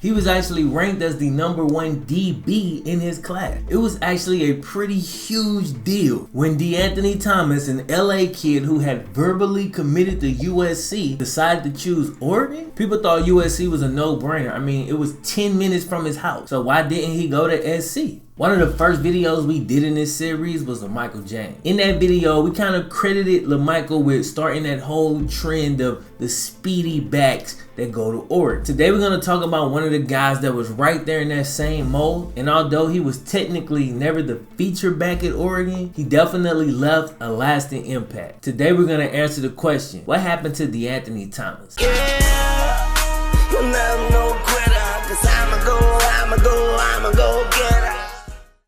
He was actually ranked as the #1 DB in his class. It was actually a pretty huge deal when deAnthony Thomas, an LA kid who had verbally committed to USC, decided to choose Oregon. People thought USC was a no-brainer. I mean, it was 10 minutes from his house. So why didn't he go to SC? One of the first videos we did in this series was LaMichael James. In that video, we kind of credited LaMichael with starting that whole trend of the speedy backs that go to Oregon. Today we're going to talk about one of the guys that was right there in that same mold, and although he was technically never the feature back at Oregon, he definitely left a lasting impact. Today we're going to answer the question, what happened to deAnthony Thomas?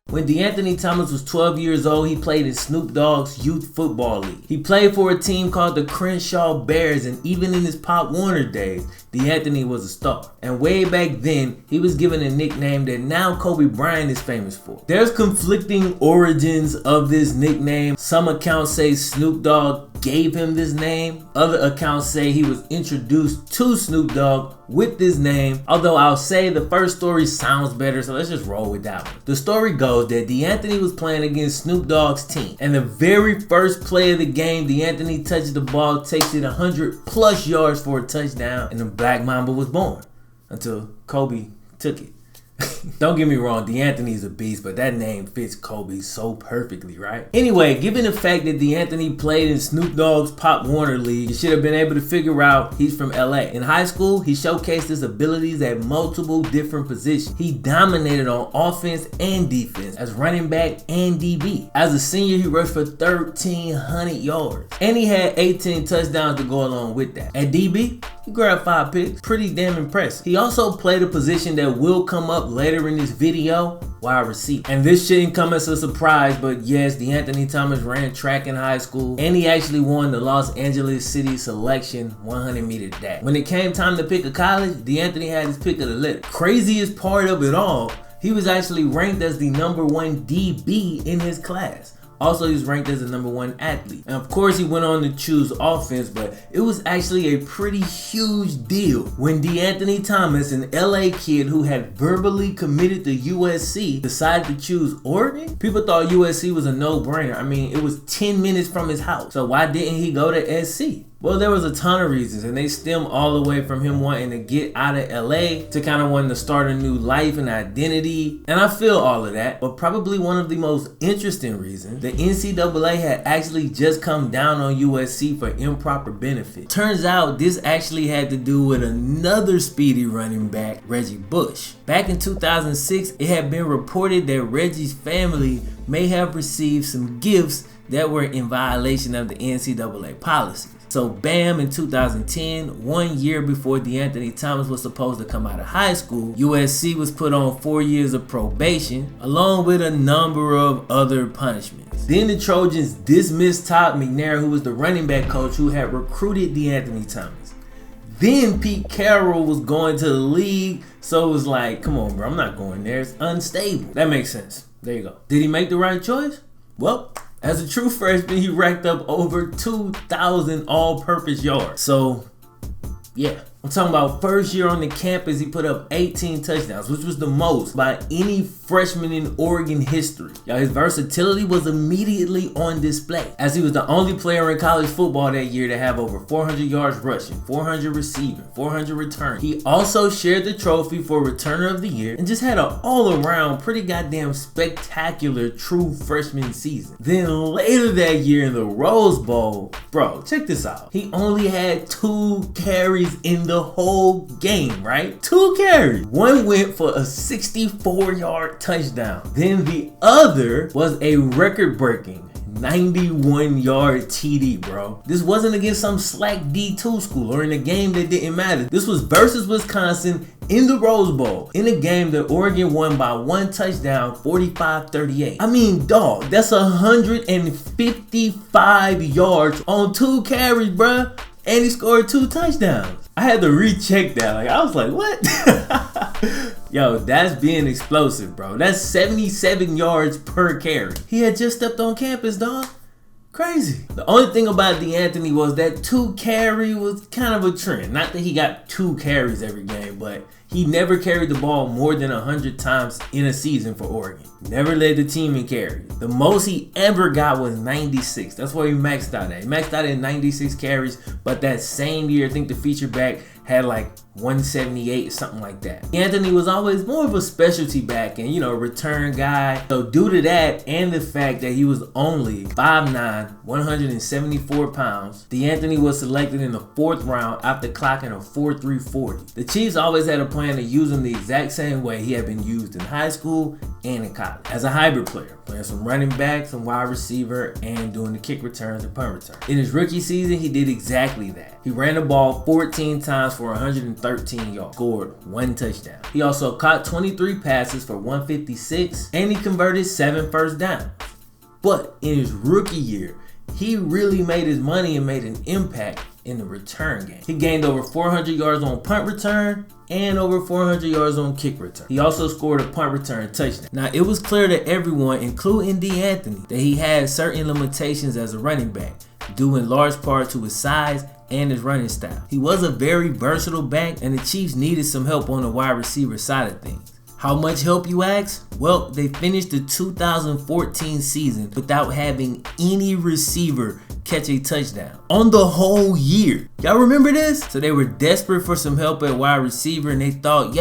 When deAnthony Thomas was 12 years old, he played in Snoop Dogg's Youth Football League. He played for a team called the Crenshaw Bears, and even in his Pop Warner days, deAnthony was a star. And way back then, he was given a nickname that now Kobe Bryant is famous for. There's conflicting origins of this nickname. Some accounts say Snoop Dogg gave him this name. Other accounts say he was introduced to Snoop Dogg with this name, although I'll say the first story sounds better, so let's just roll with that one. The story goes that deAnthony was playing against Snoop Dogg's team, and the very first play of the game, deAnthony touches the ball, takes it 100+ yards for a touchdown, and the Black Mamba was born until Kobe took it. Don't get me wrong, deAnthony is a beast, but that name fits Kobe so perfectly, right? Anyway, given the fact that deAnthony played in Snoop Dogg's Pop Warner League, you should have been able to figure out he's from LA. In high school, he showcased his abilities at multiple different positions. He dominated on offense and defense as running back and DB. As a senior, he rushed for 1,300 yards, and he had 18 touchdowns to go along with that. At DB, he grabbed 5 picks. Pretty damn impressive. He also played a position that will come up later in this video, wide receiver. And this shouldn't come as a surprise, but yes, deAnthony Thomas ran track in high school, and he actually won the Los Angeles City Selection 100-meter dash. When it came time to pick a college, deAnthony had his pick of the litter. Craziest part of it all, he was actually ranked as the #1 DB in his class. Also, he was ranked as the #1 athlete. And of course, he went on to choose offense, but it was actually a pretty huge deal when deAnthony Thomas, an LA kid who had verbally committed to USC, decided to choose Oregon. People thought USC was a no-brainer. I mean, it was 10 minutes from his house. So why didn't he go to SC? Well, there was a ton of reasons, and they stem all the way from him wanting to get out of LA to kind of wanting to start a new life and identity. And I feel all of that, but probably one of the most interesting reasons, the NCAA had actually just come down on USC for improper benefit. Turns out this actually had to do with another speedy running back, Reggie Bush. Back in 2006, it had been reported that Reggie's family may have received some gifts that were in violation of the NCAA policy. So bam, in 2010, 1 year before deAnthony Thomas was supposed to come out of high school, USC was put on 4 years of probation, along with a number of other punishments. Then the Trojans dismissed Todd McNair, who was the running back coach who had recruited deAnthony Thomas. Then Pete Carroll was going to the league, so it was like, come on bro, I'm not going there, it's unstable. That makes sense. There you go. Did he make the right choice? Well, as a true freshman, he racked up over 2,000 all-purpose yards. So, yeah. I'm talking about first year on the campus, he put up 18 touchdowns, which was the most by any freshman in Oregon history. Y'all, his versatility was immediately on display, as he was the only player in college football that year to have over 400 yards rushing, 400 receiving, 400 returning. He also shared the trophy for Returner of the Year and just had an all-around pretty goddamn spectacular true freshman season. Then later that year in the Rose Bowl, bro, check this out. He only had 2 carries in the whole game, right? 2 carries. One went for a 64-yard touchdown. Then the other was a record-breaking 91-yard TD, bro. This wasn't against some slack D2 school or in a game that didn't matter. This was versus Wisconsin in the Rose Bowl, in a game that Oregon won by 1 touchdown, 45-38. I mean, dog, that's 155 yards on 2 carries, bro. And he scored 2 touchdowns. I had to recheck that. Like, I was like, what? Yo, that's being explosive, bro. That's 77 yards per carry. He had just stepped on campus, dog. Crazy. The only thing about DeAnthony was that 2 carry was kind of a trend. Not that he got 2 carries every game, but he never carried the ball more than 100 times in a season for Oregon. Never led the team in carries. The most he ever got was 96. That's where he maxed out at. He maxed out at 96 carries, but that same year, I think the feature back had like 178 or something like that. DeAnthony was always more of a specialty back and, return guy. So due to that and the fact that he was only 5'9", 174 pounds, DeAnthony was selected in the 4th round after clocking a 4.3 40. The Chiefs always had a plan to use him the exact same way he had been used in high school and in college, as a hybrid player, playing some running back, some wide receiver, and doing the kick returns and punt return. In his rookie season, he did exactly that. He ran the ball 14 times for 113 yards, scored 1 touchdown. He also caught 23 passes for 156, and he converted 7 first downs. But in his rookie year, he really made his money and made an impact in the return game. He gained over 400 yards on punt return and over 400 yards on kick return. He also scored a punt return touchdown. Now, it was clear to everyone, including DeAnthony, that he had certain limitations as a running back, due in large part to his size and his running style. He was a very versatile back, and the Chiefs needed some help on the wide receiver side of things. How much help, you ask? Well, they finished the 2014 season without having any receiver catch a touchdown on the whole year. Y'all remember this? So they were desperate for some help at wide receiver, and they thought,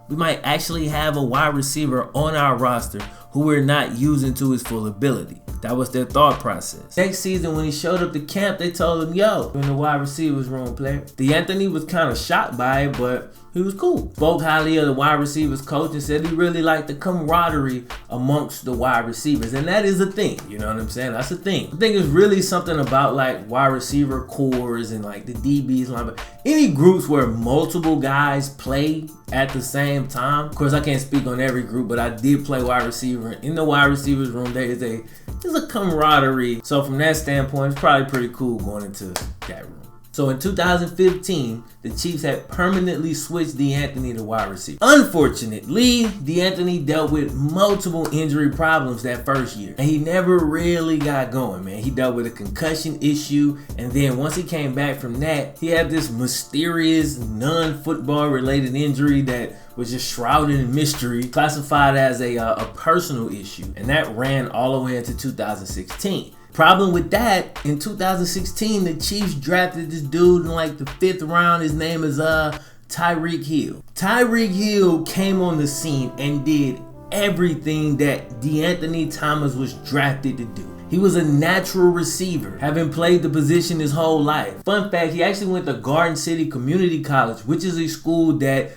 we might actually have a wide receiver on our roster who we're not using to his full ability. That was their thought process. Next season, when he showed up to camp, they told him, you're in the wide receivers room, player. DeAnthony was kind of shocked by it, but he was cool. Spoke highly of the wide receivers coach and said he really liked the camaraderie amongst the wide receivers. And that is a thing, you know what I'm saying? That's a thing. I think it's really something about like wide receiver cores and like the DBs, but any groups where multiple guys play at the same time. Of course, I can't speak on every group, but I did play wide receiver. In the wide receivers room, there's a camaraderie. So from that standpoint, it's probably pretty cool going into that room. So in 2015, the Chiefs had permanently switched DeAnthony to wide receiver. Unfortunately, DeAnthony dealt with multiple injury problems that first year, and he never really got going, man. He dealt with a concussion issue, and then once he came back from that, he had this mysterious non-football related injury that was just shrouded in mystery, classified as a personal issue, and that ran all the way into 2016. Problem with that, in 2016, the Chiefs drafted this dude in like the 5th round. His name is Tyreek Hill. Tyreek Hill came on the scene and did everything that DeAnthony Thomas was drafted to do. He was a natural receiver, having played the position his whole life. Fun fact, he actually went to Garden City Community College, which is a school that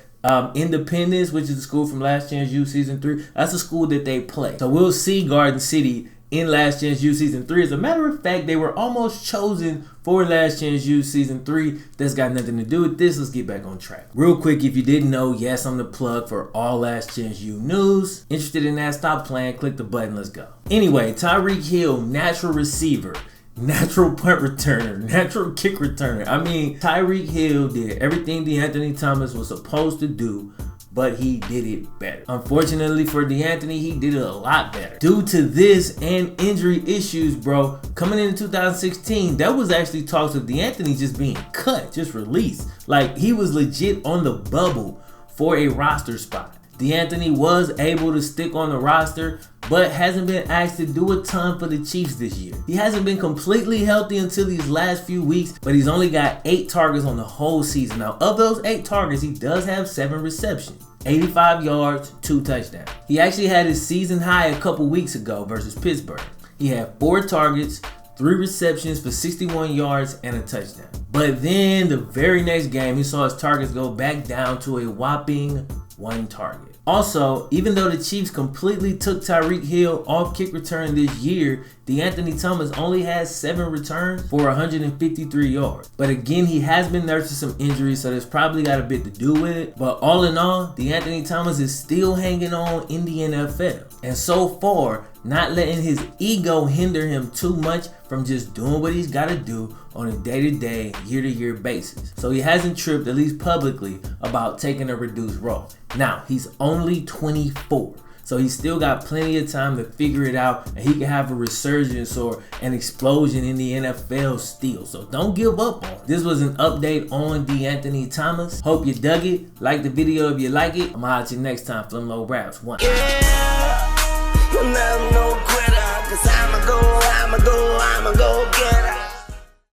Independence, which is the school from Last Chance U Season 3, that's a school that they play. So we'll see Garden City in Last Chance U Season 3. As a matter of fact, they were almost chosen for Last Chance U Season 3. That's got nothing to do with this. Let's get back on track. Real quick, if you didn't know, yes, I'm the plug for all Last Chance U news. Interested in that? Stop playing. Click the button. Let's go. Anyway, Tyreek Hill, natural receiver, natural punt returner, natural kick returner. I mean, Tyreek Hill did everything DeAnthony Thomas was supposed to do, but he did it better. Unfortunately for DeAnthony, he did it a lot better. Due to this and injury issues, bro, coming into 2016, there was actually talks of DeAnthony just being cut, just released. Like, he was legit on the bubble for a roster spot. DeAnthony was able to stick on the roster, but hasn't been asked to do a ton for the Chiefs this year. He hasn't been completely healthy until these last few weeks, but he's only got 8 targets on the whole season. Now, of those 8 targets, he does have 7 receptions, 85 yards, 2 touchdowns. He actually had his season high a couple weeks ago versus Pittsburgh. He had 4 targets, 3 receptions for 61 yards and a touchdown. But then the very next game, he saw his targets go back down to a whopping 1 target. Also, even though the Chiefs completely took Tyreek Hill off kick return this year, DeAnthony Thomas only has 7 returns for 153 yards. But again, he has been nursing some injuries, so that's probably got a bit to do with it. But all in all, DeAnthony Thomas is still hanging on in the NFL. And so far, not letting his ego hinder him too much from just doing what he's got to do on a day-to-day, year-to-year basis. So he hasn't tripped, at least publicly, about taking a reduced role. Now, he's only 24. So he still got plenty of time to figure it out, and he can have a resurgence or an explosion in the NFL still. So don't give up on him. This was an update on DeAnthony Thomas. Hope you dug it. Like the video if you like it. I'm gonna holler at you next time. FlemLo Raps 1. Yeah.